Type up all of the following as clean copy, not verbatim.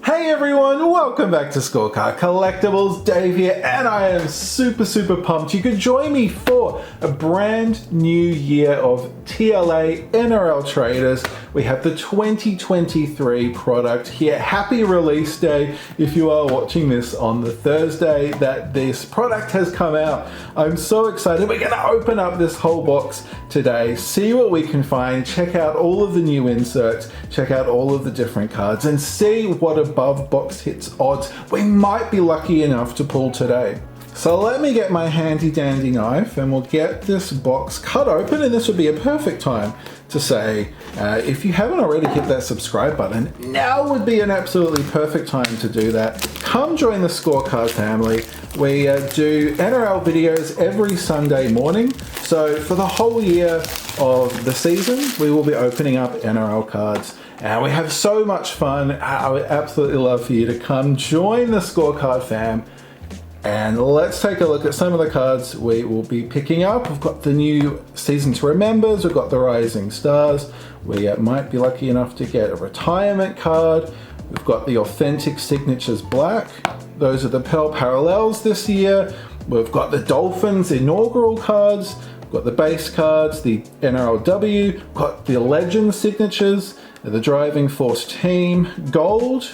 Hey everyone, welcome back to Scorecard Collectibles. Dave here, and I am super pumped you could join me for a brand new year of TLA NRL Traders. We have the 2023 product here. Happy release day if you are watching this on the Thursday that this product has come out. I'm so excited. We're going to open up this whole box today, see what we can find, check out all of the new inserts, check out all of the different cards, and see what above box hits odds we might be lucky enough to pull today. So let me get my handy dandy knife and we'll get this box cut open, and this would be a perfect time to say, if you haven't already hit that subscribe button, now would be an absolutely perfect time to do that. Come join the Scorecard family. We do NRL videos every Sunday morning. So for the whole year of the season, we will be opening up NRL cards. And we have so much fun. I would absolutely love for you to come join the Scorecard fam. And let's take a look at some of the cards we will be picking up. We've got the new Season to Remembers, we've got the Rising Stars. We might be lucky enough to get a retirement card. We've got the Authentic Signatures Black. Those are the Pearl Parallels this year. We've got the Dolphins inaugural cards. We've got the base cards, the NRLW. We've got the Legend Signatures, the Driving Force Team, Gold,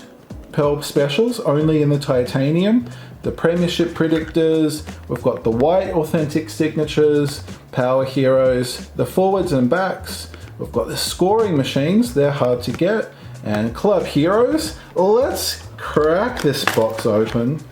Pearl Specials, only in the Titanium. The Premiership Predictors, we've got the White Authentic Signatures, Power Heroes, the Forwards and Backs, we've got the Scoring Machines, they're hard to get, and Club Heroes. Let's crack this box open.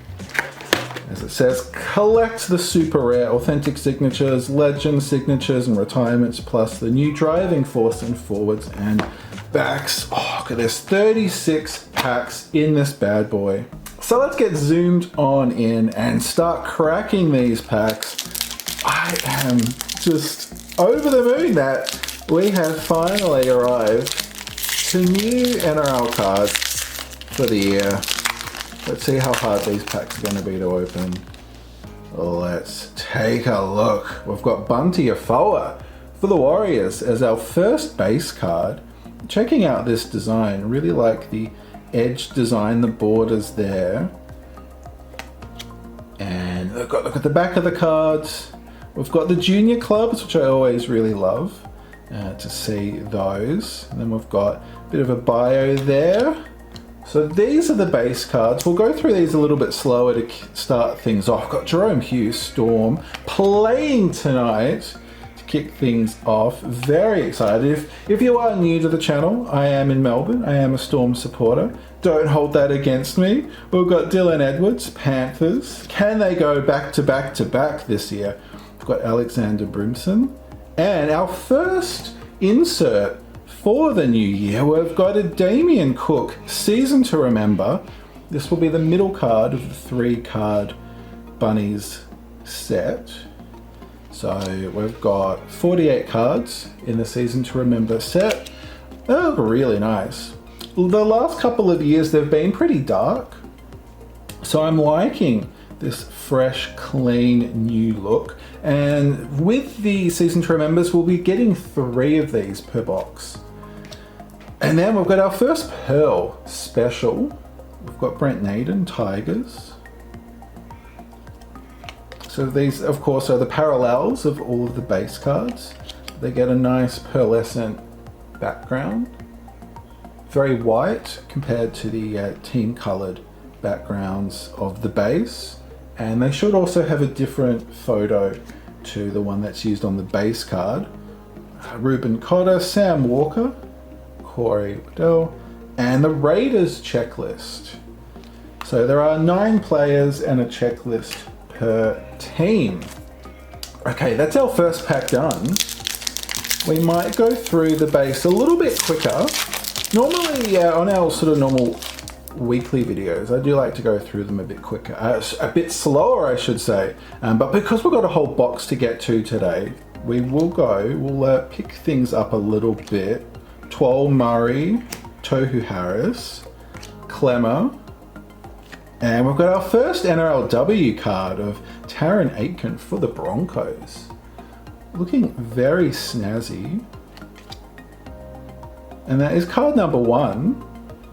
As it says, collect the super rare Authentic Signatures, Legend Signatures and Retirements, plus the new Driving Force and Forwards and Backs. Oh, look at this, 36 packs in this bad boy. So let's get zoomed on in and start cracking these packs. I am just over the moon that we have finally arrived to new NRL cards for the year. Let's see how hard these packs are going to be to open. Let's take a look. We've got Bunty Afoa for the Warriors as our first base card. Checking out this design, really like the edge design, the borders there. And look at the back of the cards. We've got the junior clubs, which I always really love to see those. And then we've got a bit of a bio there. So these are the base cards. We'll go through these a little bit slower to start things off. I've got Jerome Hughes Storm playing tonight. Kick things off. Very excited. If you are new to the channel, I am in Melbourne. I am a Storm supporter. Don't hold that against me. We've got Dylan Edwards, Panthers. Can they go back to back to back this year? We've got Alexander Brimson. And our first insert for the new year, we've got a Damien Cook Season to Remember. This will be the middle card of the 3-card Bunnies set. So we've got 48 cards in the Season to Remember set. They look really nice. The last couple of years they've been pretty dark, so I'm liking this fresh, clean, new look. And with the Season to Remembers, we'll be getting 3 of these per box. And then we've got our first Pearl special. We've got Brent Naden, Tigers. So these, of course, are the parallels of all of the base cards. They get a nice pearlescent background. Very white compared to the team colored backgrounds of the base. And they should also have a different photo to the one that's used on the base card. Ruben Cotter, Sam Walker, Corey Waddell, and the Raiders checklist. So there are 9 players and a checklist per team. Okay, that's our first pack done. We might go through the base a little bit quicker. Normally, on our sort of normal weekly videos, I do like to go through them a bit quicker, a bit slower, I should say. But because we've got a whole box to get to today, we'll pick things up a little bit. Twal Murray, Tohu Harris, Clemmer, and we've got our first NRLW card of Taryn Aitken for the Broncos. Looking very snazzy. And that is card number 1.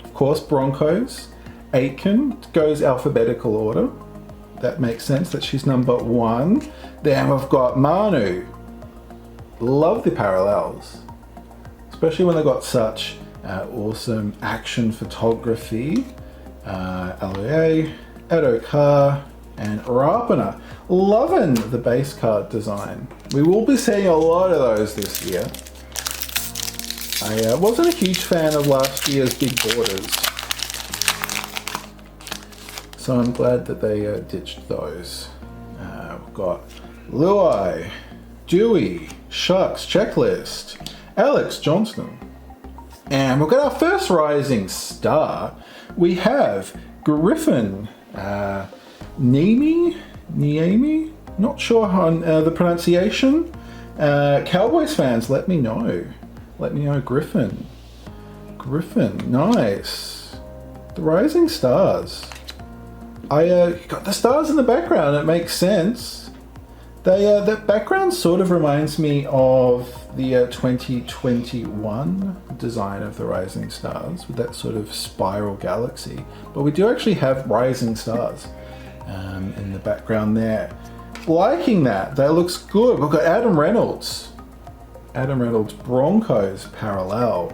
Of course, Broncos. Aitken goes alphabetical order. That makes sense that she's number 1. Then we've got Manu. Love the parallels, especially when they've got such awesome action photography. LEA, Edo Carr, and Rapana. Loving the base card design. We will be seeing a lot of those this year. I wasn't a huge fan of last year's big borders, so I'm glad that they ditched those. We've got Luai, Dewey, Shucks, Checklist, Alex Johnston. And we've got our first rising star. We have Griffin, Niemi, not sure on the pronunciation. Cowboys fans, let me know. Let me know, Griffin. Nice. The rising stars. I got the stars in the background, it makes sense. That background sort of reminds me of the 2021 design of the rising stars with that sort of spiral galaxy. But we do actually have rising stars in the background there. Liking that looks good. We've got Adam Reynolds Broncos parallel.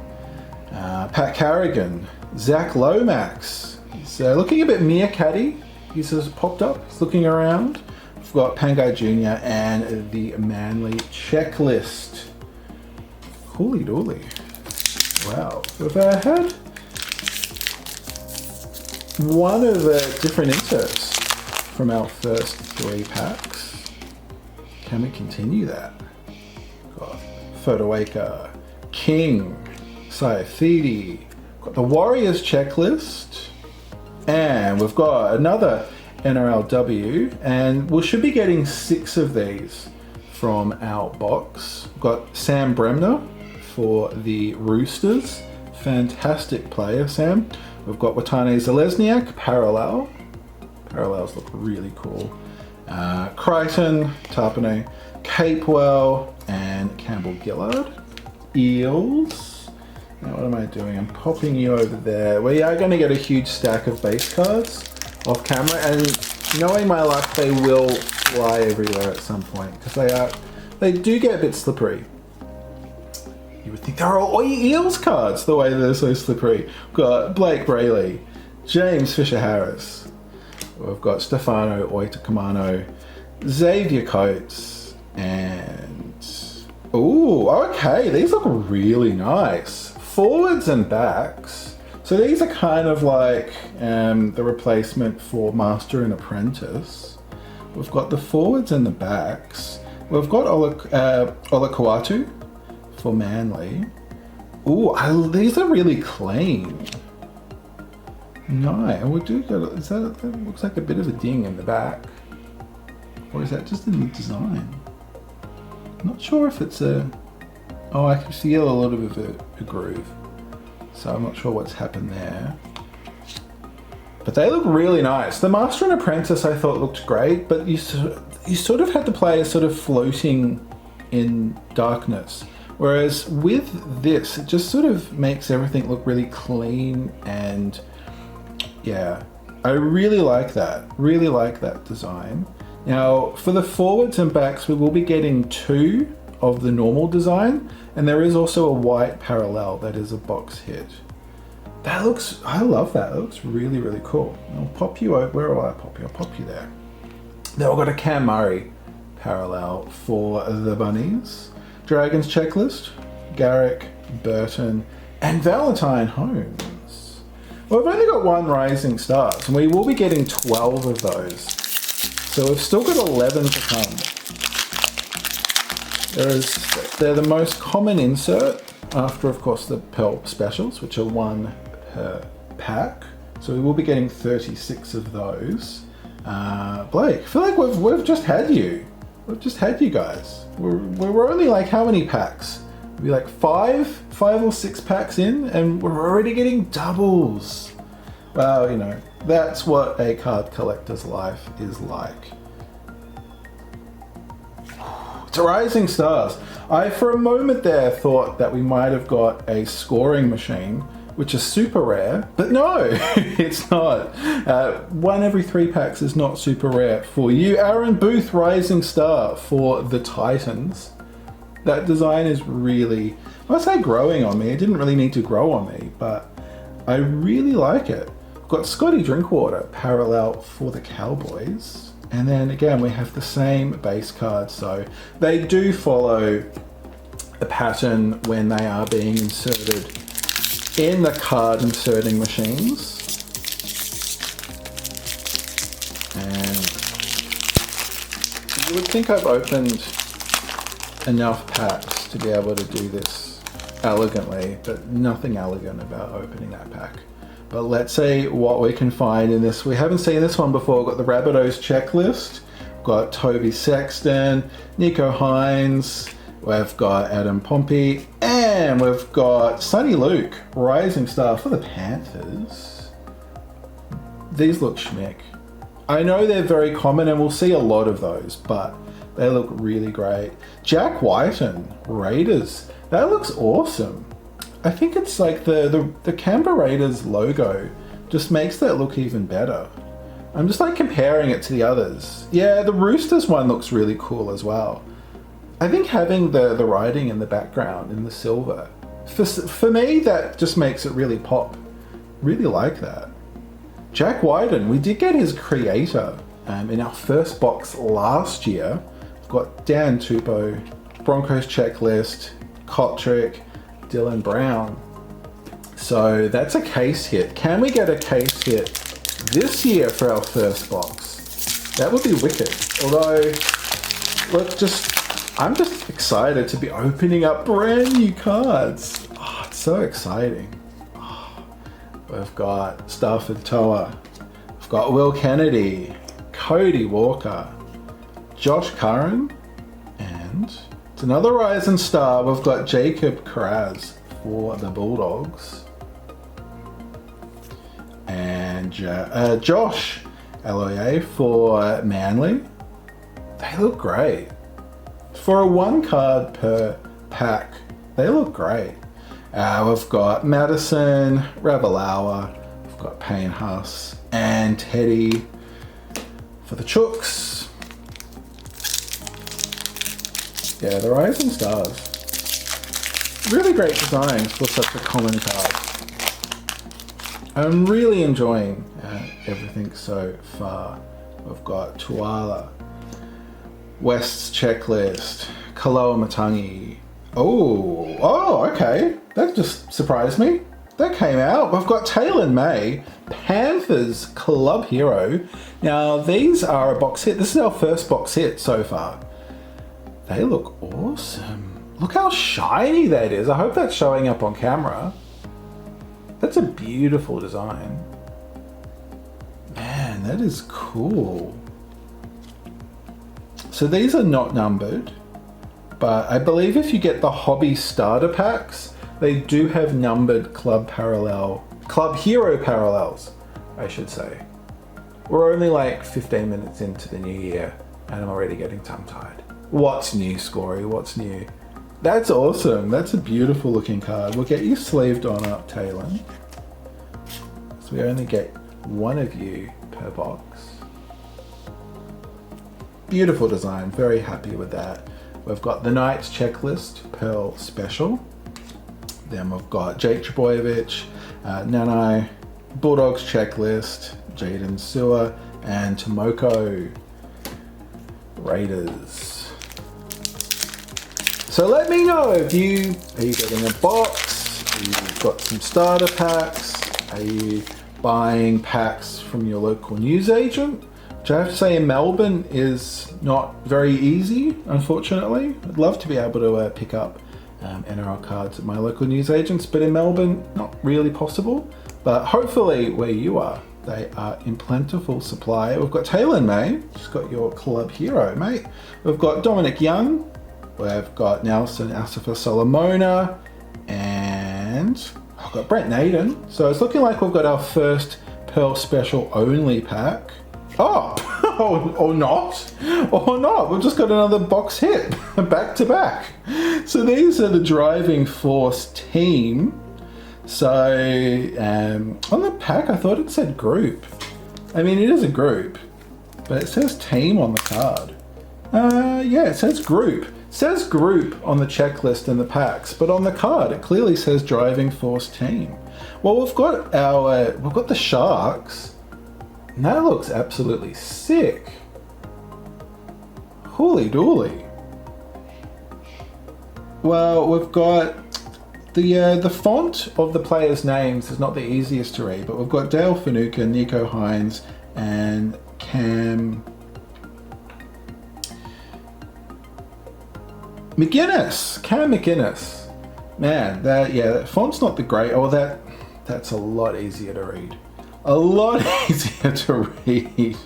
Pat Carrigan, Zach Lomax. He's looking a bit meerkatty. He's just popped up, he's looking around. We've got Pangai Jr. and the Manly Checklist. Holy dooly. Wow. We've had one of the different inserts from our first 3 packs. Can we continue that? Got Fotowaker, King, Saifidi, got the Warriors Checklist, and we've got another NRLW, and we should be getting 6 of these from our box. We've got Sam Bremner for the Roosters. Fantastic player, Sam. We've got Watane Zalesniak, parallel. Parallels look really cool. Crichton, Tarpanay, Capewell, and Campbell Gillard. Eels. Now what am I doing? I'm popping you over there. We are going to get a huge stack of base cards off camera, and knowing my luck, they will fly everywhere at some point because they do get a bit slippery. You would think they're all Eels cards the way they're so slippery. We've got Blake Brayley, James Fisher-Harris. We've got Stefano Oitakamano, Xavier Coates, and ooh, okay, these look really nice. Forwards and backs. So these are kind of like the replacement for Master and Apprentice. We've got the forwards and the backs. We've got Olakauatu for Manly. Ooh, these are really clean. No, and we do got, that looks like a bit of a ding in the back. Or is that just in the design? Not sure if it's I can feel a little bit of a groove. So I'm not sure what's happened there. But they look really nice. The Master and Apprentice I thought looked great, but you sort of had the players sort of floating in darkness. Whereas with this, it just sort of makes everything look really clean, and yeah, I really like that. Really like that design. Now, for the forwards and backs, we will be getting 2 of the normal design, and there is also a white parallel that is a box hit. That looks, I love that. That looks really, really cool. I'll pop you over. Where will I pop you? I'll pop you there. Then we've got a Cam Murray parallel for the Bunnies. Dragons Checklist, Garrick, Burton, and Valentine Holmes. Well, we've only got 1 Rising Stars, and we will be getting 12 of those. So we've still got 11 to come. They're the most common insert after, of course, the Pearl Specials, which are 1 per pack. So we will be getting 36 of those. Blake, I feel like we've just had you. We've just had you guys. We're only like how many packs? Maybe like 5 or 6 packs in, and we're already getting doubles. Well, you know, that's what a card collector's life is like. It's Rising Stars. I, for a moment there, thought that we might have got a scoring machine which is super rare, but no, it's not. 1 every 3 packs is not super rare for you. Aaron Booth, Rising Star for the Titans. That design is really, I say growing on me. It didn't really need to grow on me, but I really like it. We've got Scotty Drinkwater, parallel for the Cowboys. And then again, we have the same base card. So they do follow a pattern when they are being inserted in the card inserting machines. And you would think I've opened enough packs to be able to do this elegantly, but nothing elegant about opening that pack. But let's see what we can find in this. We haven't seen this one before. We've got the Rabbitohs checklist. We've got Toby Sexton, Nico Hines. We've got Adam Pompey. And we've got Sonny Luke, Rising Star for the Panthers. These look schmick. I know they're very common and we'll see a lot of those, but they look really great. Jack Whiten, Raiders. That looks awesome. I think it's like the Canberra Raiders logo just makes that look even better. I'm just like comparing it to the others. Yeah, the Roosters one looks really cool as well. I think having the writing in the background in the silver, for me, that just makes it really pop. Really like that. Jack Whiten, we did get his creator in our first box last year. We've got Dan Tupou, Broncos checklist, Kotrick, Dylan Brown. So that's a case hit. Can we get a case hit this year for our first box? That would be wicked. Although, I'm just excited to be opening up brand new cards. Oh, it's so exciting. Oh, we've got Stafford Toa. We've got Will Kennedy, Cody Walker, Josh Curran, and it's another Rising Star. We've got Jacob Carraz for the Bulldogs. And Josh Aloye for Manly. They look great. For a 1 card per pack, they look great. We've got Madison, Ravalawa, we've got Payne Huss, and Teddy for the Chooks. Yeah, the Rising Stars. Really great designs for such a common card. I'm really enjoying everything so far. We've got Tuala, West's checklist, Kaloa Matangi. Oh, okay. That just surprised me. That came out. We've got Taylor May, Panthers Club Hero. Now, these are a box hit. This is our first box hit so far. They look awesome. Look how shiny that is. I hope that's showing up on camera. That's a beautiful design. Man, that is cool. So these are not numbered, but I believe if you get the hobby starter packs, they do have numbered Club Hero parallels, I should say. We're only like 15 minutes into the new year and I'm already getting tongue-tied. What's new, Scorey? What's new? That's awesome. That's a beautiful looking card. We'll get you sleeved on up, Taylor. So we only get 1 of you per box. Beautiful design. Very happy with that. We've got the Knights checklist, Pearl Special. Then we've got Jake Trbojevic, Nanai, Bulldogs checklist, Jaden Sewer, and Tomoko Raiders. So let me know if are you getting a box? Are you got some starter packs? Are you buying packs from your local newsagent? Which I have to say in Melbourne is not very easy, unfortunately. I'd love to be able to pick up NRL cards at my local newsagents, but in Melbourne, not really possible. But hopefully where you are, they are in plentiful supply. We've got Taylor May, she's got your club hero, mate. We've got Dominic Young, we've got Nelson Asafa Solomona, and I've got Brent Naden. So it's looking like we've got our first Pearl Special only pack. Or not. We've just got another box hit, back to back. So these are the Driving Force team. So on the pack, I thought it said group. I mean, it is a group, but it says team on the card. Yeah, it says group. It says group on the checklist in the packs, but on the card it clearly says driving force team. Well, we've got the Sharks, and that looks absolutely sick. Holy dooly. Well, we've got the font of the players' names is not the easiest to read, but we've got Dale Finucane, Nico Hines, and Cam McInnes. Man, that font's not the great. Oh, that's a lot easier to read. A lot easier to read.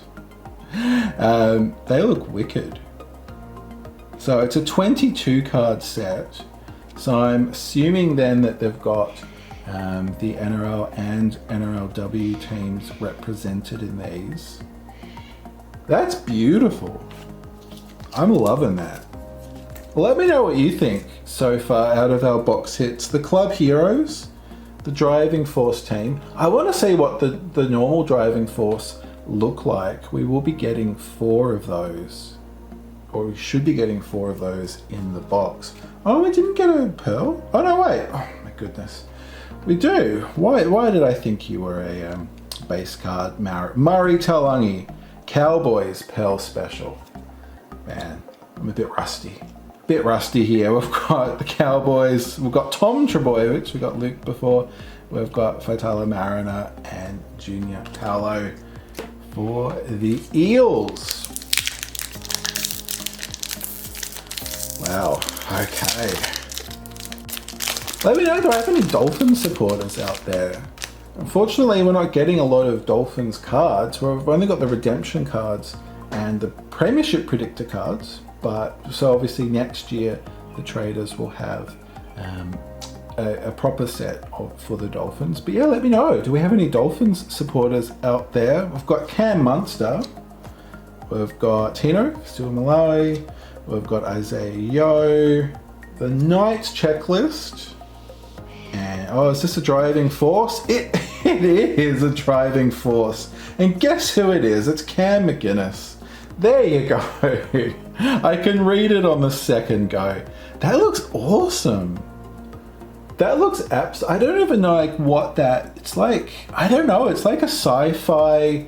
They look wicked. So it's a 22 card set. So I'm assuming then that they've got the NRL and NRLW teams represented in these. That's beautiful. I'm loving that. Let me know what you think so far out of our box hits. The Club Heroes, the Driving Force team. I want to see what the normal Driving Force look like. We will be getting 4 of those. Or we should be getting 4 of those in the box. Oh, we didn't get a pearl? Oh, no, wait. Oh, my goodness. We do. Why did I think you were a base card? Murray Taulagi, Cowboys Pearl Special. Man, I'm a bit rusty. Here. We've got the Cowboys. We've got Tom Trebojevic. We've got Luke before. We've got Faitala Mariner and Junior Paulo for the Eels. Wow. Okay. Let me know, do I have any Dolphins supporters out there? Unfortunately, we're not getting a lot of Dolphins cards. We've only got the redemption cards and the Premiership Predictor cards. But so obviously next year the traders will have a proper set for the Dolphins. But yeah, let me know. Do we have any Dolphins supporters out there? We've got Cam Munster. We've got Tino Malawi. We've got Isaiah Yeo. The Knights checklist. And is this a driving force? It is a driving force. And guess who it is? It's Cam McInnes. There you go. I can read it on the second go. That looks awesome. That looks I don't even know what that. It's like. I don't know. It's like a sci-fi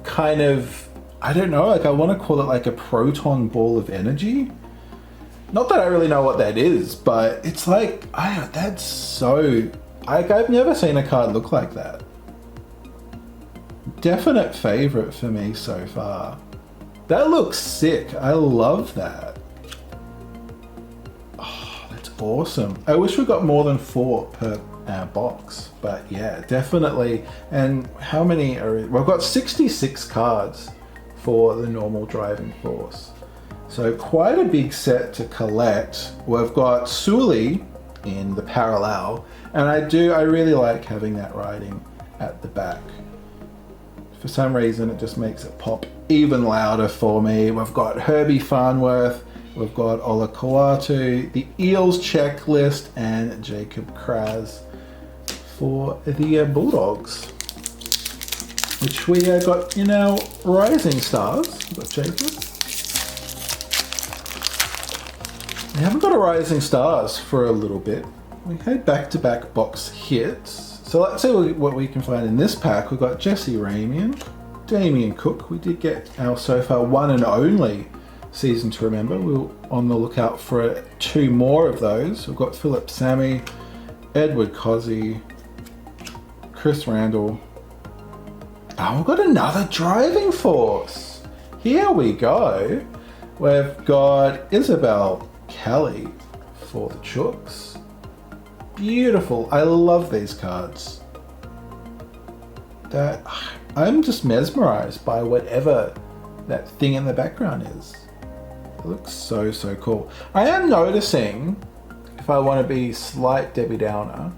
kind of. I don't know. I want to call it like a proton ball of energy. Not that I really know what that is, but it's like that's so. I've never seen a card look like that. Definite favorite for me so far. That looks sick. I love that. Oh, that's awesome. I wish we got more than 4 per box, but yeah, definitely. And how many are? We've got 66 cards for the normal driving force. So quite a big set to collect. We've got Sully in the parallel, and I really like having that writing at the back. For some reason, it just makes it pop even louder for me. We've got Herbie Farnworth, we've got Ola Kawatu, the Eels checklist, and Jacob Kraz for the Bulldogs, which we got in our Rising Stars. We've got Jacob. We haven't got a Rising Stars for a little bit. We had back-to-back box hits. So let's see what we can find in this pack. We've got Jesse Ramian, Damien Cook. We did get our so far one and only season to remember. We're on the lookout for 2 more of those. We've got Philip Sammy, Edward Cozzy, Chris Randall. Oh, we've got another driving force. Here we go. We've got Isabel Kelly for the Chooks. Beautiful. I love these cards. I'm just mesmerized by whatever that thing in the background is. It looks so cool. I am noticing, if I want to be slight Debbie Downer,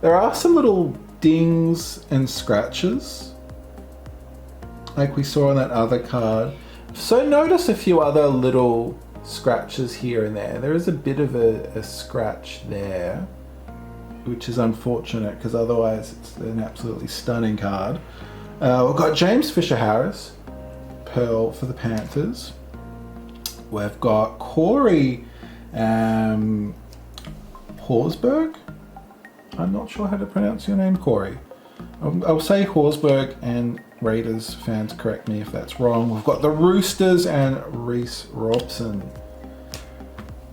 there are some little dings and scratches like we saw on that other card. So notice a few other little scratches here and there. There is a bit of a scratch there. which is unfortunate because otherwise it's an absolutely stunning card. We've got James Fisher-Harris, Pearl for the Panthers. We've got Corey Horsburgh. I'm not sure how to pronounce your name, Corey. I'll say Horsburgh, and Raiders fans correct me if that's wrong. We've got the Roosters and Reece Robson.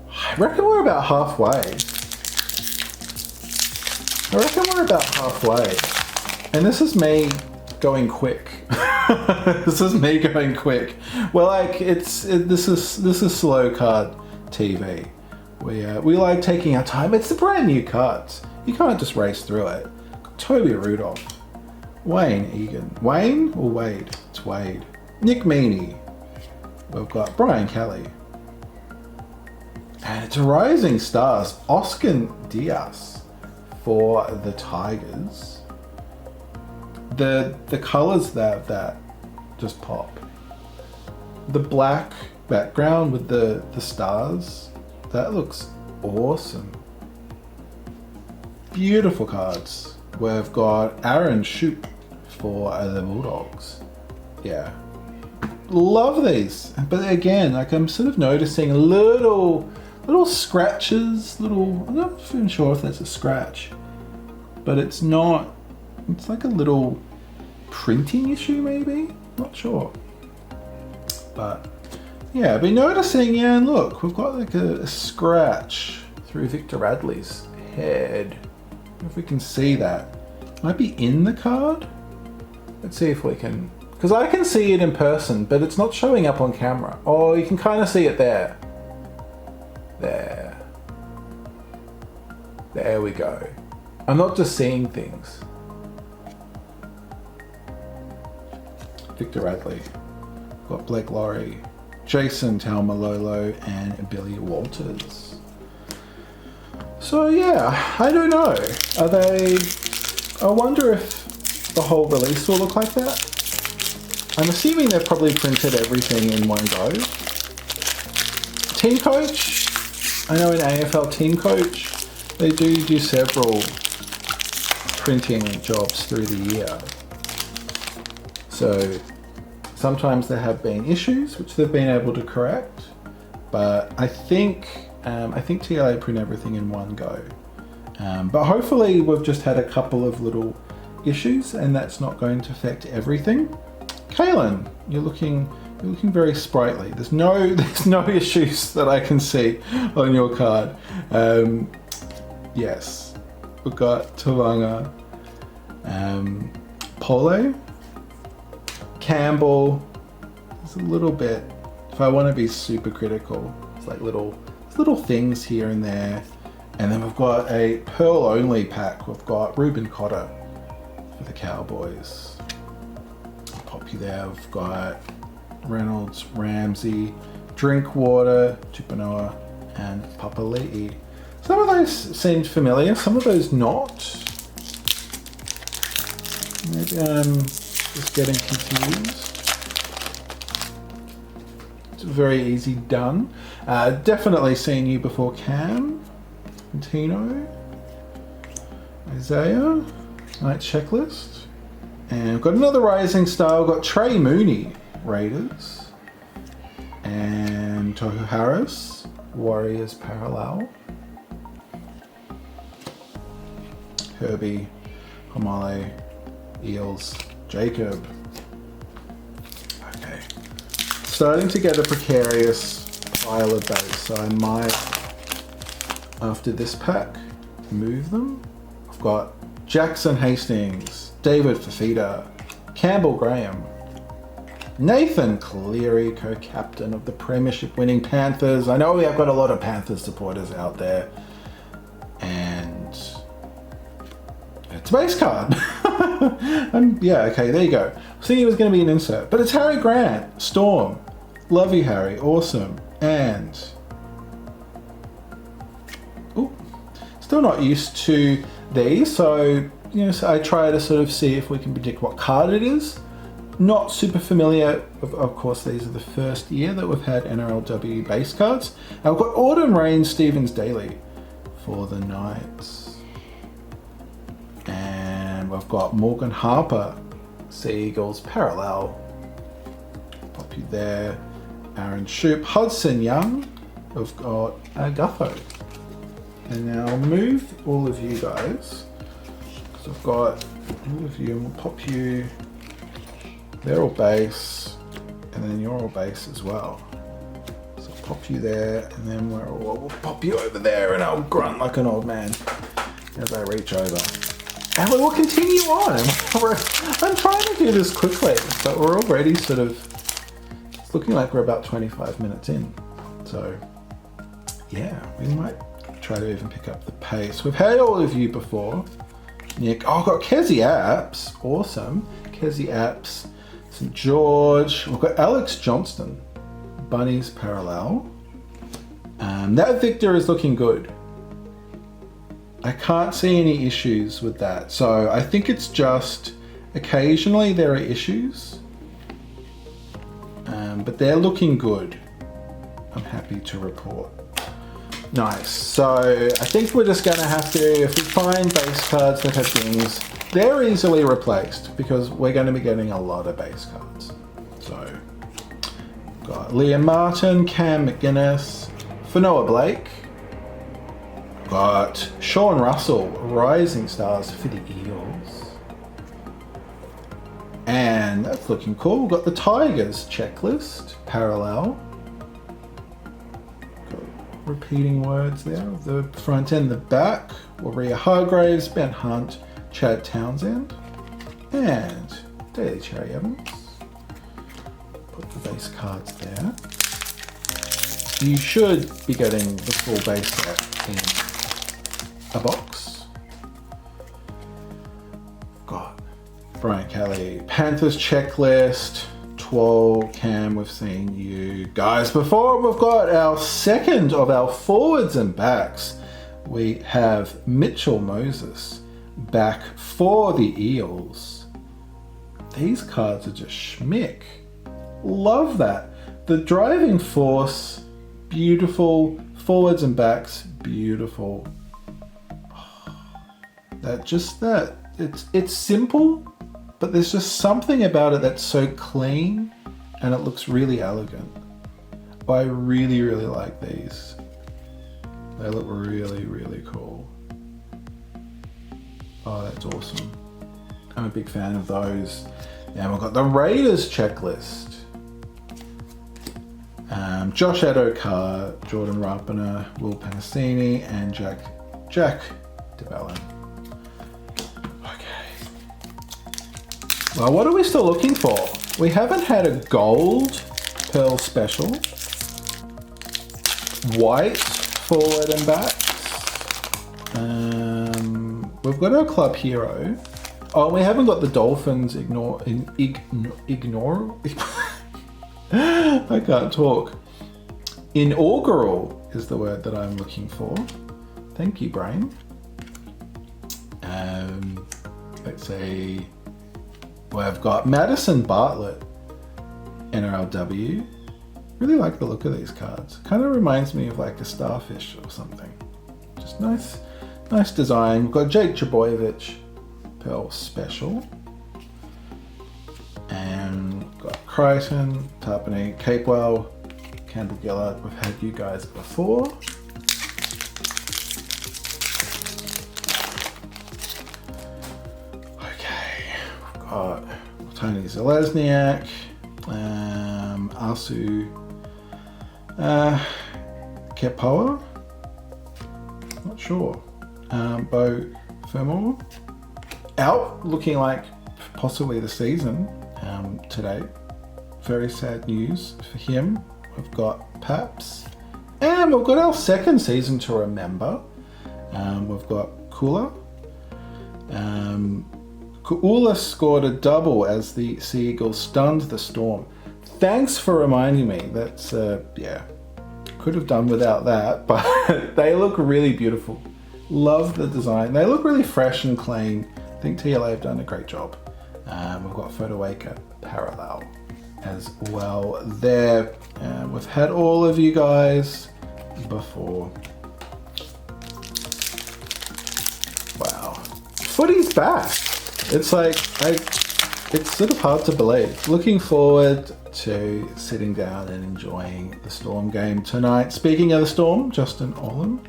I reckon we're about halfway. And this is me going quick. This is me going quick. Well, like this is slow card TV. We like taking our time. It's the brand new cards. You can't just race through it. Toby Rudolph, Wayne Egan. Wayne or Wade? It's Wade. Nick Meaney. We've got Brian Kelly. And it's Rising Stars, Oscar Diaz for the Tigers. The colours that just pop. The black background with the stars, that looks awesome. Beautiful cards. We've got Aaron Shoup for the Bulldogs. Yeah. Love these. But again, like I'm sort of noticing little scratches, I'm not even sure if that's a scratch. But it's not, it's like a little printing issue maybe? Not sure. But yeah, I've been noticing, yeah, and look, we've got like a scratch through Victor Radley's head. If we can see that. Might be in the card. Let's see if we can, because I can see it in person, but it's not showing up on camera. Oh, you can kind of see it there. There we go. I'm not just seeing things. Victor Radley. Got Blake Laurie, Jason Taumalolo, and Billy Walters. So yeah, I don't know. I wonder if the whole release will look like that. I'm assuming they've probably printed everything in one go. Team Coach. I know in AFL Team Coach, they do several printing jobs through the year. So sometimes there have been issues which they've been able to correct, but I think TLA print everything in one go. But hopefully we've just had a couple of little issues and that's not going to affect everything. Kaylin, you're looking very sprightly. There's no issues that I can see on your card. Yes, we've got Tawanga, Pole, Campbell. There's a little bit, if I want to be super critical, it's like little things here and there. And then we've got a Pearl only pack. We've got Reuben Cotter for the Cowboys. I'll pop you there. We've got Reynolds, Ramsey, Drinkwater, Tupanoa, and Papali'i. Some of those seemed familiar, some of those not. Maybe I'm just getting confused. It's very easy done. Definitely seen you before, Cam, Tino, Isaiah, Night Checklist. And we've got another Rising Star. We've got Trey Mooney, Raiders, and Tohu Harris, Warriors Parallel, Herbie, Homale, Eels, Jacob. Okay, starting to get a precarious pile of those, so I might, after this pack, move them. I've got Jackson Hastings, David Fafita, Campbell Graham, Nathan Cleary, co-captain of the Premiership winning Panthers. I know we have got a lot of Panthers supporters out there. And it's a base card. Yeah, okay, there you go. I was thinking it was going to be an insert. But it's Harry Grant, Storm. Love you, Harry. Awesome. And still not used to these. So, so I try to sort of see if we can predict what card it is. Not super familiar. Of course, these are the first year that we've had NRLW base cards. And we've got Auden Rain Stevens Daily for the Knights. I've got Morgan Harper, Sea Eagles parallel. Pop you there. Aaron Shoop, Hudson Young. We've got Gutho. And now I'll move all of you guys. So I've got all of you, and we'll pop you. They're all base, and then you're all base as well. So I'll pop you there, and then we'll pop you over there, and I'll grunt like an old man as I reach over. And we will continue on. I'm trying to do this quickly, but we're already sort of, it's looking like we're about 25 minutes in. So yeah, we might try to even pick up the pace. We've had all of you before. Nick, oh, I've got Kezi Apps, awesome. Kezi Apps, St. George. We've got Alex Johnston, Bunnies parallel. That Victor is looking good. I can't see any issues with that. So I think it's just occasionally there are issues, but they're looking good. I'm happy to report. Nice. So I think we're just going to have to, if we find base cards that have things, they're easily replaced because we're going to be getting a lot of base cards. So got Liam Martin, Cam McGuinness, Fanoa Blake. Got Sean Russell, Rising Stars for the Eels. And that's looking cool. We've got the Tigers checklist, parallel. Repeating words there, the front and the back. Waria Hargraves, Ben Hunt, Chad Townsend, and Daly Cherry Evans. Put the base cards there. You should be getting the full base set in a box. Got Brian Kelly, Panthers checklist. 12 Cam, we've seen you guys before. We've got our second of our forwards and backs. We have Mitchell Moses back for the Eels. These cards are just schmick. Love that. The driving force, beautiful. Forwards and backs, beautiful. It's simple, but there's just something about it that's so clean and it looks really elegant. I really, really like these. They look really, really cool. Oh, that's awesome. I'm a big fan of those. Now we've got the Raiders checklist. Josh Adokar, Jordan Rapiner, Will Panasini, and Jack DeBellin. Well, what are we still looking for? We haven't had a gold pearl special. White forward and backs. We've got our club hero. Oh, we haven't got the Dolphins ignore. I can't talk. Inaugural is the word that I'm looking for. Thank you, brain. Let's see. Well, I've got Madison Bartlett, NRLW. Really like the look of these cards. Kind of reminds me of like a starfish or something. Just nice design. We've got Jake Trbojevic, Pearl Special. And we've got Crichton, Tarpany, Capewell, Campbell Gillard. We've had you guys before. Tony Zelezniak, Asu Kepoa, not sure, Bo Fermor, out looking like possibly the season today. Very sad news for him. We've got Paps, and we've got our second season to remember. We've got Kula. Kuula scored a double as the Sea Eagles stunned the Storm. Thanks for reminding me. That's, could have done without that, but they look really beautiful. Love the design. They look really fresh and clean. I think TLA have done a great job. We've got Photo Waker parallel as well there. We've had all of you guys before. Wow. Footy's back. It's like, it's sort of hard to believe. Looking forward to sitting down and enjoying the Storm game tonight. Speaking of the Storm, Justin Olam,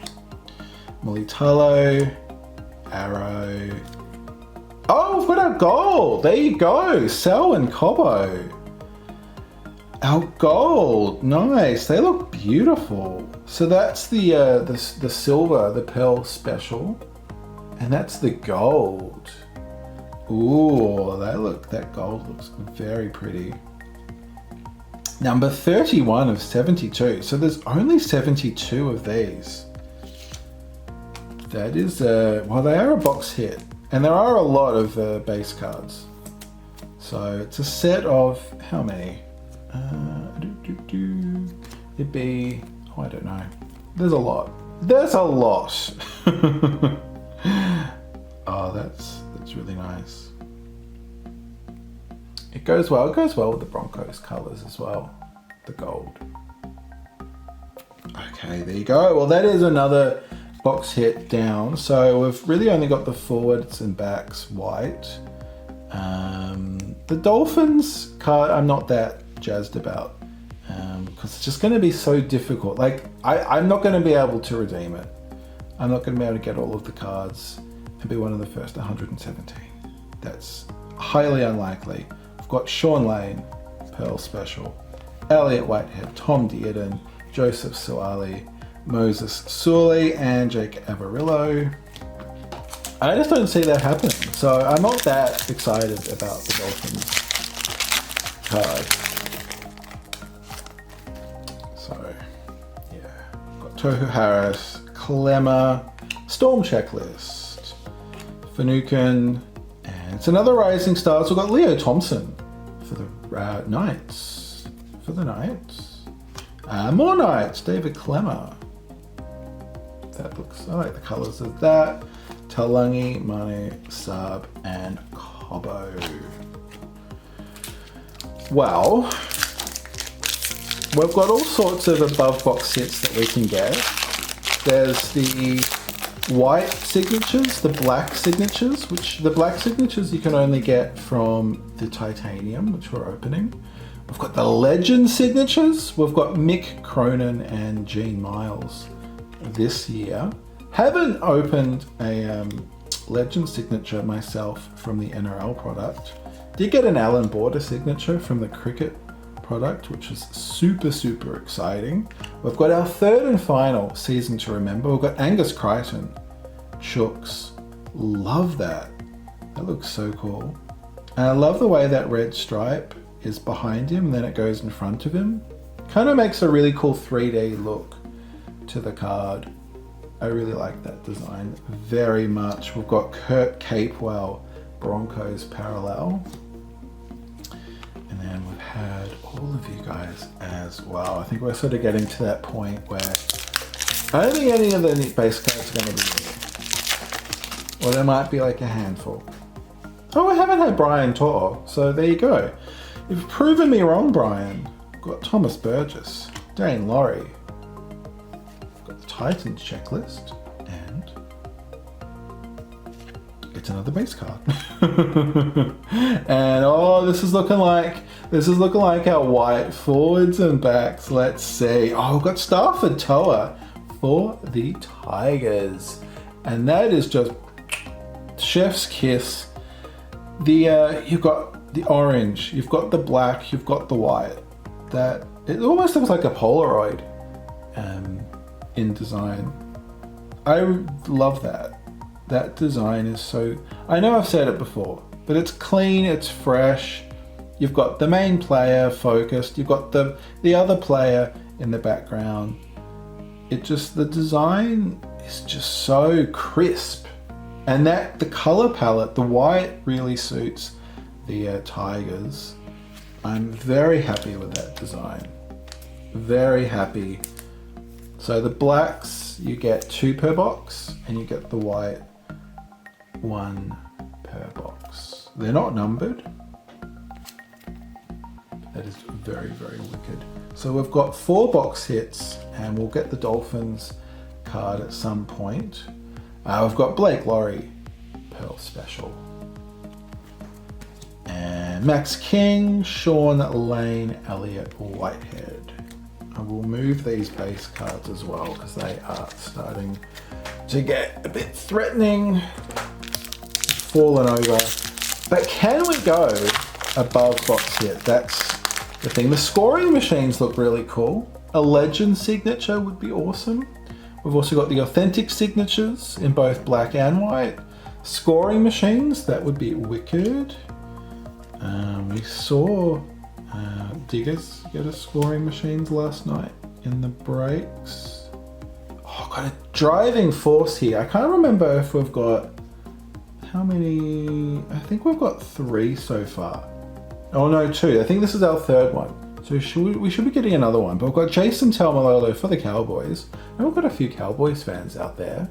Mulitalo, Arrow. Oh, we've got our gold. There you go. Sel and Cobo. Our gold. Nice. They look beautiful. So that's the silver, the Pearl Special. And that's the gold. Ooh, that gold looks very pretty. Number 31 of 72. So there's only 72 of these. That is, well, they are a box hit. And there are a lot of base cards. So it's a set of, how many? It'd be, oh, I don't know. There's a lot. There's a lot. Oh, that's really nice. It goes well. It goes well with the Broncos colors as well. The gold. Okay, there you go. Well, that is another box hit down. So we've really only got the forwards and backs white. The Dolphins card I'm not that jazzed about because it's just going to be so difficult. Like I'm not going to be able to redeem it. I'm not going to be able to get all of the cards and be one of the first 117. That's highly unlikely. I've got Sean Lane, Pearl Special, Elliot Whitehead, Tom Dearden, Joseph Suali, Moses Suli, and Jake Avarillo. I just don't see that happening. So I'm not that excited about the Dolphins card. So, yeah. Got Tohu Harris, Clemmer, Storm Checklist, Finucane, and it's another Rising Stars. We've got Leo Thompson for the Knights. For the Knights. More Knights, David Clemmer. That looks, I like the colours of that. Talangi, Mane, Saab, and Cobo. Well, we've got all sorts of above box sets that we can get. There's the white signatures, the black signatures, which the black signatures you can only get from the titanium, which we're opening. We've got the legend signatures. We've got Mick Cronin and Gene Miles this year. Haven't opened a legend signature myself from the NRL product. Did get an Alan Border signature from the cricket product, which is super, super exciting. We've got our third and final season to remember. We've got Angus Crichton, Chooks. Love that. That looks so cool. And I love the way that red stripe is behind him and then it goes in front of him. Kind of makes a really cool 3D look to the card. I really like that design very much. We've got Kurt Capewell, Broncos parallel. And then we've had all of you guys as well. I think we're sort of getting to that point where I don't think any of the base cards are going to be new. Or there might be like a handful. Oh, I haven't had Brian Tor, so there you go. You've proven me wrong, Brian. I've got Thomas Burgess, Dane Laurie, got the Titans checklist, and it's another base card. And oh, this is looking like our white forwards and backs. Let's see. Oh, we've got Stafford Toa for the Tigers, and that is just chef's kiss. You've got the orange, you've got the black, you've got the white. That it almost looks like a Polaroid in design. I love that. That design is so, I know I've said it before, but it's clean, it's fresh. You've got the main player focused, you've got the other player in the background. The design is just so crisp. And the color palette, the white really suits the Tigers. I'm very happy with that design. Very happy. So the blacks, you get 2 per box, and you get the white 1 per box. They're not numbered. That is very, very wicked. So we've got 4 box hits, and we'll get the Dolphins card at some point. We've got Blake Laurie, Pearl Special. Max King, Sean Lane, Elliot Whitehead. I will move these base cards as well because they are starting to get a bit threatening, fallen over. But can we go above box hit? That's the thing. The scoring machines look really cool. A legend signature would be awesome. We've also got the authentic signatures in both black and white. Scoring machines, that would be wicked. We saw Diggers get a scoring machines last night in the breaks. Oh, got a driving force here. I can't remember if we've got how many. I think we've got 3 so far. Oh no, 2. I think this is our 3rd one. So we should be getting another one. But we've got Jason Talmalolo for the Cowboys. And we've got a few Cowboys fans out there.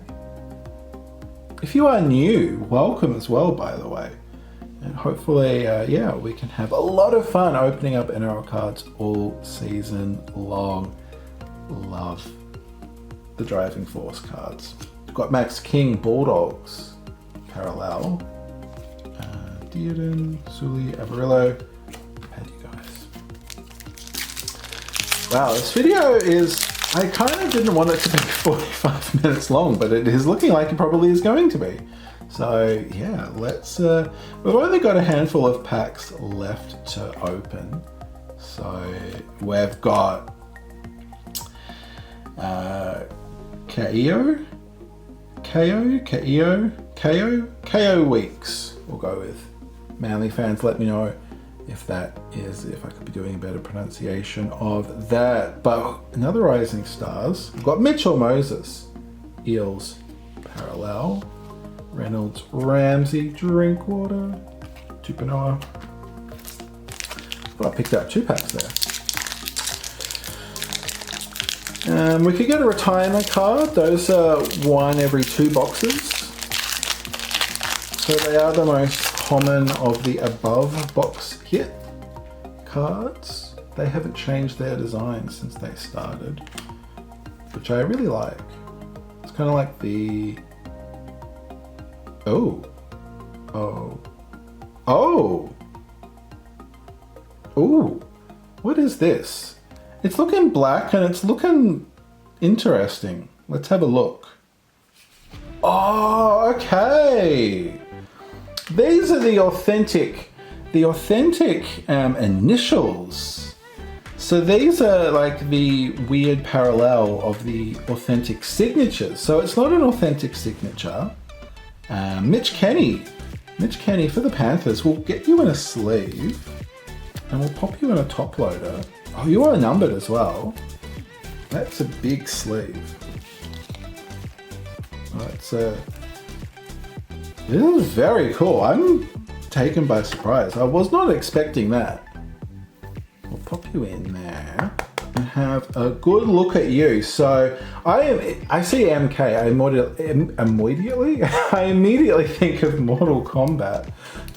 If you are new, welcome as well, by the way. And hopefully, yeah, we can have a lot of fun opening up NRL cards all season long. Love the Driving Force cards. We've got Max King, Bulldogs, parallel. Dearden, Sully, Avarillo. How do you guys? Wow, this video is, I kind of didn't want it to be 45 minutes long, but it is looking like it probably is going to be. So yeah, let's, we've only got a handful of packs left to open. So we've got KO Weeks, we'll go with. Manly fans, let me know if that is, if I could be doing a better pronunciation of that. But another Rising Stars, we've got Mitchell Moses, Eels, parallel. Reynolds, Ramsey, Drinkwater, Tupanoa. Well, I picked out 2 packs there. We could get a retirement card. Those are 1 every 2 boxes. So they are the most common of the above box hit cards. They haven't changed their design since they started, which I really like. It's kind of like the Ooh, what is this? It's looking black and it's looking interesting. Let's have a look. Oh, okay. These are the authentic initials. So these are like the weird parallel of the authentic signatures. So it's not an authentic signature. Mitch Kenny for the Panthers. We'll get you in a sleeve and we'll pop you in a top loader. Oh, you are numbered as well. That's a big sleeve. This is very cool. I'm taken by surprise. I was not expecting that. We'll pop you in there and have a good look at you. So I see MK. I immediately think of Mortal Kombat,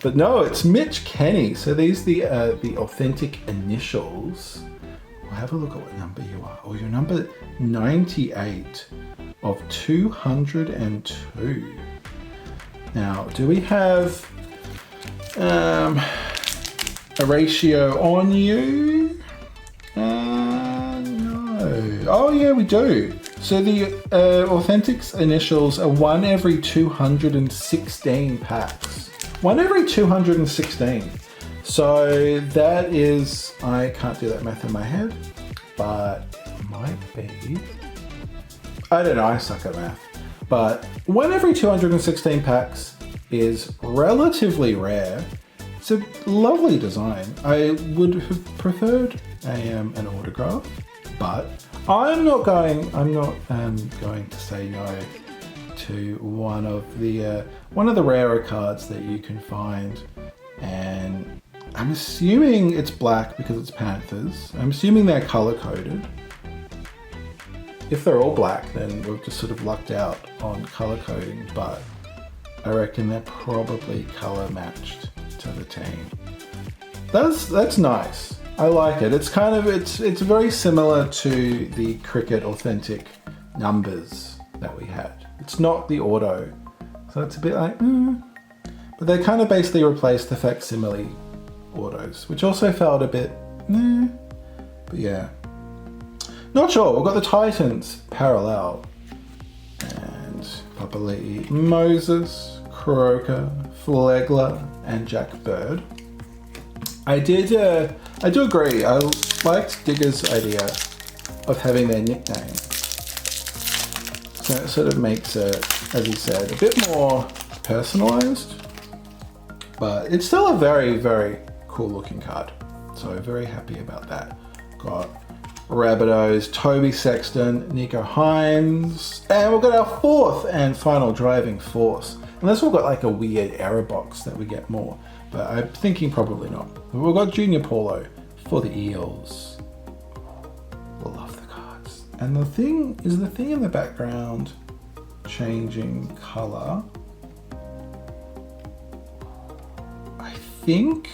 but no, it's Mitch Kenny. So these are the authentic initials. We'll have a look at what number you are. Oh, you're number 98 of 202. Now, do we have a ratio on you? No. Oh yeah, we do. So the Authentics initials are 1 every 216 packs. 1 every 216. So that is, I can't do that math in my head, but it might be. I don't know, I suck at math. But 1 every 216 packs is relatively rare. It's a lovely design. I would have preferred an autograph, but I'm not going to say no to one of the rarer cards that you can find. And I'm assuming it's black because it's Panthers. I'm assuming they're color coded. If they're all black, then we've just sort of lucked out on color coding, but I reckon they're probably color matched to the team. That's nice. I like it. It's kind of, it's very similar to the Cricket authentic numbers that we had. It's not the auto, so it's a bit like, but they kind of basically replaced the facsimile autos, which also felt a bit meh, but yeah. Not sure. We've got the Titans parallel, and Papali'i, Moses, Croker, Flegler, and Jack Bird. I do agree. I liked Digger's idea of having their nickname. So it sort of makes it, as he said, a bit more personalized, but it's still a very, very cool looking card. So very happy about that. Got Rabbitohs, Toby Sexton, Nico Hines, and we've got our fourth and final driving force. Unless we've got like a weird error box that we get more, but I'm thinking probably not. But we've got Junior Paulo for the Eels. Love the cards. And the thing in the background changing color? I think,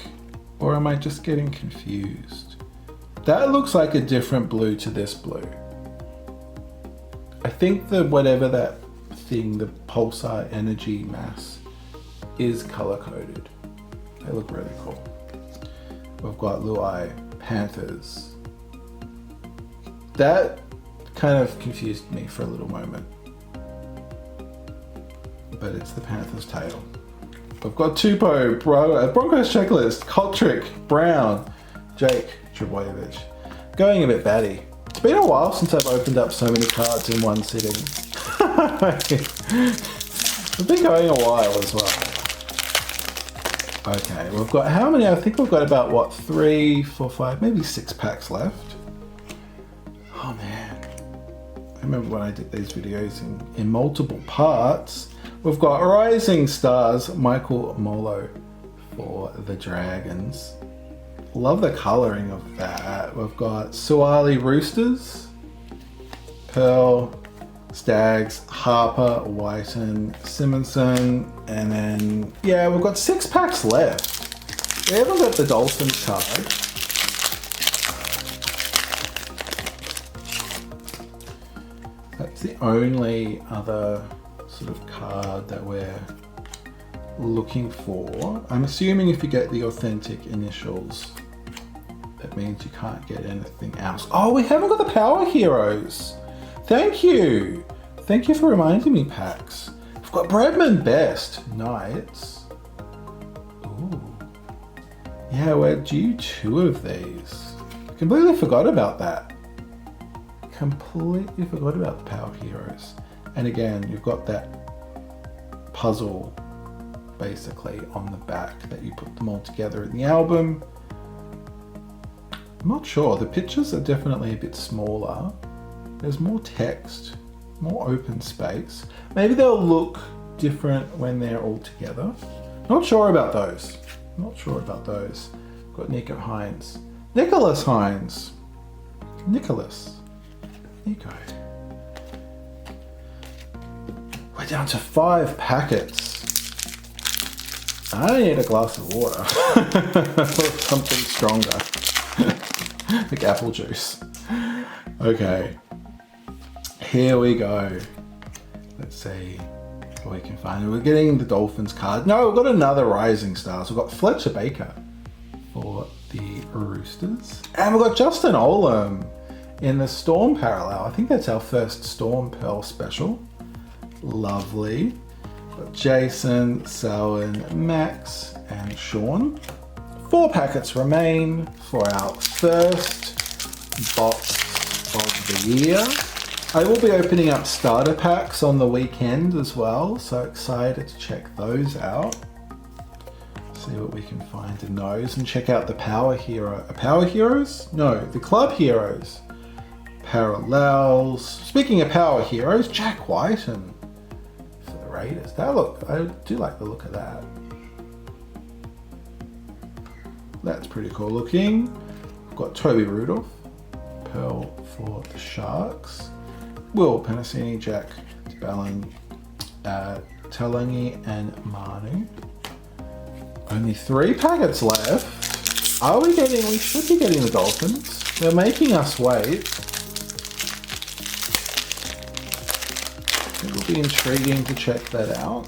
or am I just getting confused? That looks like a different blue to this blue. I think that whatever that thing, the pulsar energy mass, is color coded. They look really cool. We've got Luai Panthers. That kind of confused me for a little moment, but it's the Panthers tail. We've got Tupou, Broncos checklist, Kotrick, Brown, Jake Trebojevic. Going a bit batty. It's been a while since I've opened up so many cards in one sitting. We've been going a while as well. Okay, we've got how many? I think we've got about, what, 3, 4, 5, maybe 6 packs left. Oh man. I remember when I did these videos in multiple parts. We've got Rising Stars, Michael Molo for the Dragons. Love the colouring of that. We've got Suwali Roosters, Pearl, Stags, Harper, Whiten, Simonson, and then, yeah, we've got 6 packs left. We haven't got the Dolphins card. That's the only other sort of card that we're looking for. I'm assuming if you get the authentic initials, that means you can't get anything else. Oh, we haven't got the Power Heroes. Thank you. Thank you for reminding me, Pax. We've got Bradman Best Knights. Ooh. Yeah, we're due 2 of these. Completely forgot about that. Completely forgot about the Power Heroes. And again, you've got that puzzle basically on the back that you put them all together in the album. I'm not sure. The pictures are definitely a bit smaller. There's more text, more open space. Maybe they'll look different when they're all together. Not sure about those. Not sure about those. Got Nico Hines. Nicholas Hines. Nicholas. Nico. We're down to 5 packets. I need a glass of water. Or something stronger. Like apple juice. Okay. Here we go. Let's see what we can find. We're getting the Dolphins card. No, we've got another Rising Stars. We've got Fletcher Baker for the Roosters. And we've got Justin Olam in the Storm parallel. I think that's our first Storm Pearl special. Lovely. Got Jason, Selwyn, Max, and Sean. 4 packets remain for our first box of the year. I will be opening up starter packs on the weekend as well, so excited to check those out. See what we can find in those, and check out the Power Heroes? No, the Club Heroes. Parallels. Speaking of Power Heroes, Jack Whiten for the Raiders. I do like the look of that. That's pretty cool looking. We've got Toby Rudolph, Pearl for the Sharks. Will Penasini, Jack Ballin, Talangi, and Manu. Only 3 packets left. We should be getting the Dolphins. They're making us wait. It'll be intriguing to check that out.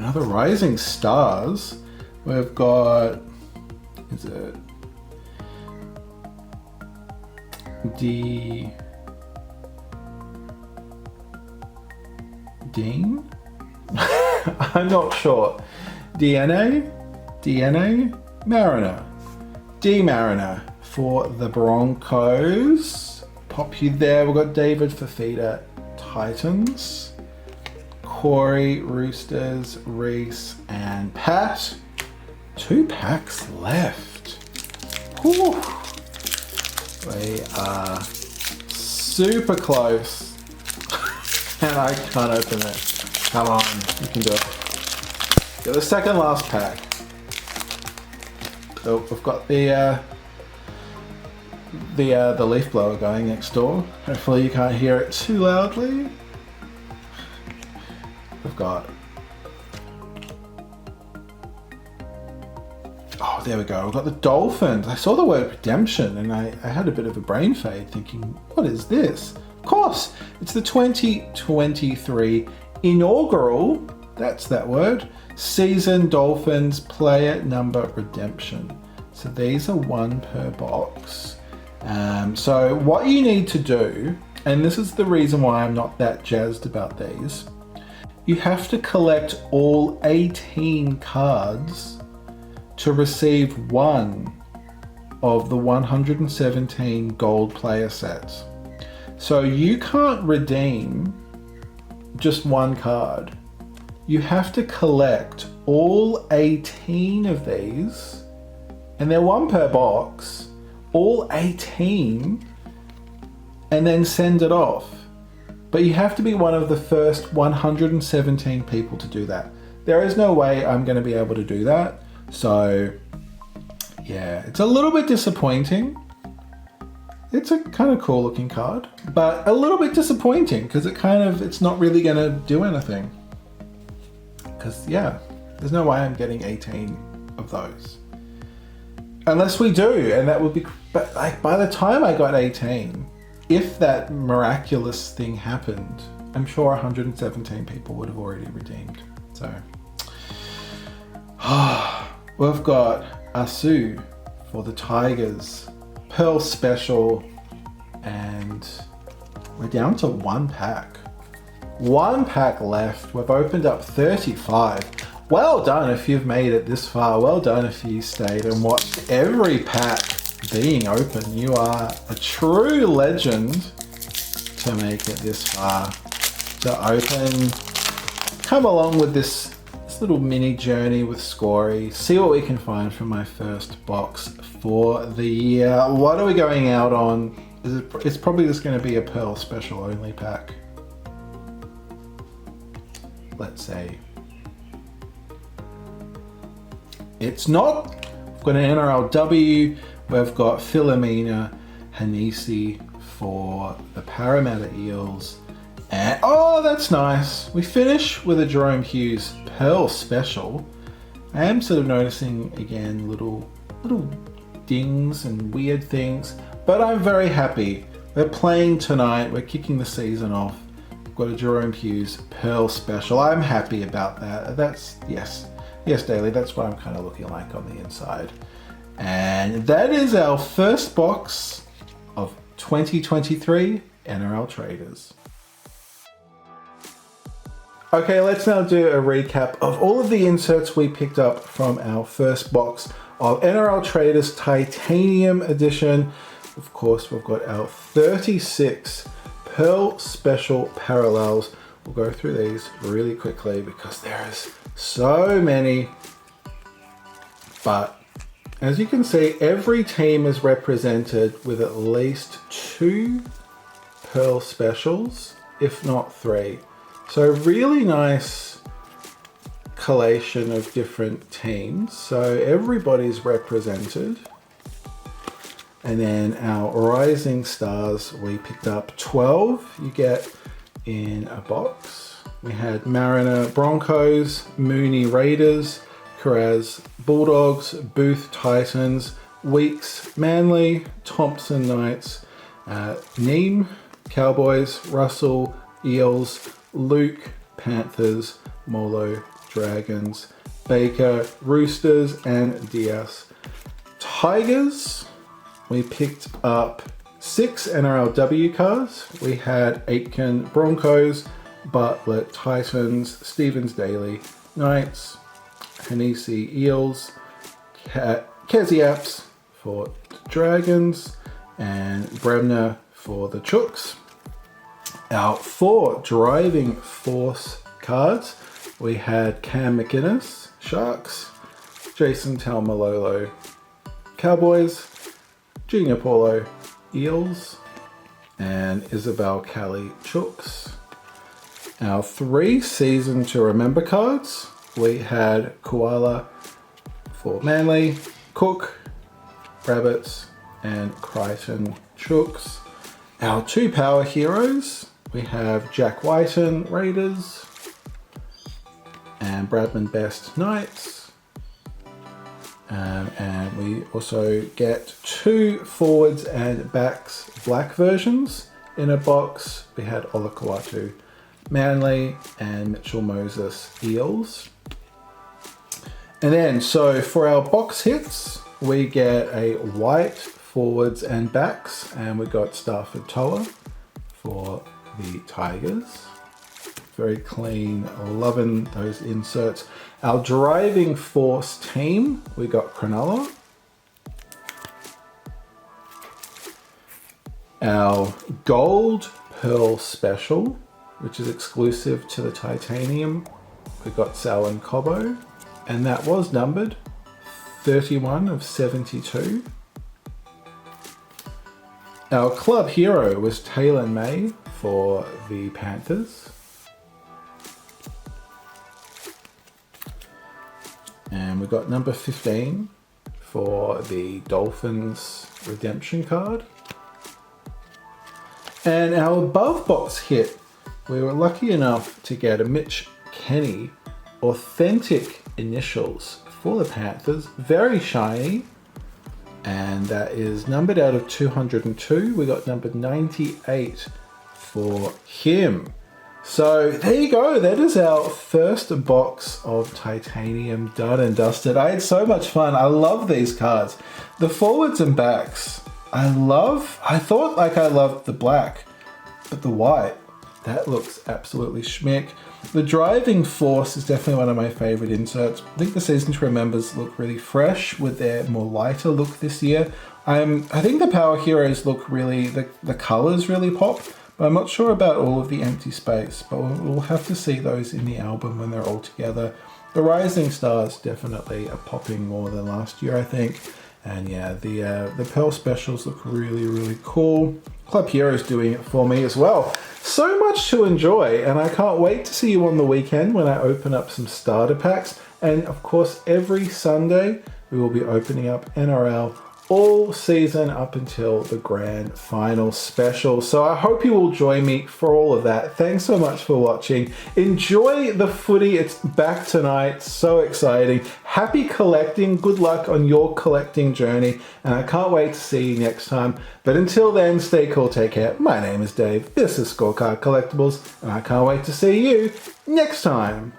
another Rising Stars. We've got, is it Dean? I'm not sure. DNA Mariner. D Mariner for the Broncos. Pop you there. We've got David Fafita, Titans. Corey, Roosters, Reese, and Pat. 2 packs left. Whew. We are super close. And I can't open it. Come on, you can do it. Get the second last pack. Oh, we've got the leaf blower going next door. Hopefully you can't hear it too loudly. We've got, oh, there we go. We've got the Dolphins. I saw the word redemption and I had a bit of a brain fade thinking, what is this? Of course, it's the 2023 inaugural, that's that word, season Dolphins player number redemption. So these are 1 per box. So what you need to do, and this is the reason why I'm not that jazzed about these, you have to collect all 18 cards to receive 1 of the 117 gold player sets. So you can't redeem just 1 card. You have to collect all 18 of these, and they're 1 per box, all 18, and then send it off. But you have to be one of the first 117 people to do that. There is no way I'm going to be able to do that. So yeah, it's a little bit disappointing. It's a kind of cool looking card, but a little bit disappointing because it's not really going to do anything. Because yeah, there's no way I'm getting 18 of those. Unless we do, and that would be, but like by the time I got 18, if that miraculous thing happened, I'm sure 117 people would have already redeemed. So, we've got Asu for the Tigers, Pearl Special, and we're down to 1 pack. 1 pack left. We've opened up 35. Well done if you've made it this far. Well done if you stayed and watched every pack being open. You are a true legend to make it this far. To open, come along with this little mini journey with Scorey. See what we can find from my first box for the year. What are we going out on? It's probably just going to be a Pearl Special only pack. Let's say. It's not. We've got an NRLW. We've got Philomena Hanisi for the Parramatta Eels. And oh, that's nice. We finish with a Jerome Hughes Pearl Special. I am sort of noticing again little dings and weird things, but I'm very happy. We're playing tonight. We're kicking the season off. We've got a Jerome Hughes Pearl Special. I'm happy about that. That's yes, Daly. That's what I'm kind of looking like on the inside. And that is our first box of 2023 NRL Traders. Okay, let's now do a recap of all of the inserts we picked up from our first box of NRL Traders Titanium Edition. Of course, we've got our 36 Pearl Special Parallels. We'll go through these really quickly because there is so many. But as you can see, every team is represented with at least 2 Pearl Specials, if not 3. So really nice collation of different teams. So everybody's represented. And then our Rising Stars, we picked up 12 you get in a box. We had Mariner Broncos, Mooney Raiders, Kiraz Bulldogs, Booth Titans, Weeks Manly, Thompson Knights, Neem Cowboys, Russell Eels, Luke Panthers, Molo Dragons, Baker, Roosters, and Diaz. Tigers, we picked up 6 NRLW cards. We had Aitken, Broncos, Bartlett, Titans, Stevens, Daly, Knights, Hanesi, Eels, Keziaps for Dragons, and Bremner for the Chooks. Our 4 driving force cards, we had Cam McInnes, Sharks, Jason Taumalolo, Cowboys, Junior Paulo, Eels, and Isabel Kelly, Chooks. Our 3 season to remember cards, we had Koala for Manly, Cook, Rabbits, and Crichton, Chooks. Our 2 power heroes, we have Jack Whiten, Raiders, and Bradman Best, Knights. And we also get 2 forwards and backs black versions. In a box, we had Olakau'atu, Manly, and Mitchell Moses, Eels. And then, so for our box hits, we get a white forwards and backs, and we got Stafford Toa for the Tigers. Very clean, loving those inserts. Our driving force team, we got Cronulla. Our gold pearl special, which is exclusive to the titanium, we got Sal and Cobbo, and that was numbered 31 of 72. Our club hero was Taylor May for the Panthers. And we got number 15 for the Dolphins redemption card. And our above box hit, we were lucky enough to get a Mitch Kenny authentic initials for the Panthers, very shiny, and that is numbered out of 202. We got number 98 for him. So there you go, that is our first box of titanium done and dusted. I had so much fun. I love these cards. The forwards and backs, I thought I loved the black, but the white, that looks absolutely schmick. The driving force is definitely one of my favorite inserts. I think the season to remembers look really fresh with their more lighter look this year. I think the power heroes look really, the colors really pop, but I'm not sure about all of the empty space, but we'll have to see those in the album when they're all together. The rising stars definitely are popping more than last year, I think. And yeah, the Pearl specials look really, really cool. Club Hero's doing it for me as well. So much to enjoy, and I can't wait to see you on the weekend when I open up some starter packs. And of course, every Sunday, we will be opening up NRL all season up until the grand final special. So I hope you will join me for all of that. Thanks so much for watching. Enjoy the footy. It's back tonight. So exciting. Happy collecting. Good luck on your collecting journey. And I can't wait to see you next time. But until then, stay cool. Take care. My name is Dave. This is Scorecard Collectibles. And I can't wait to see you next time.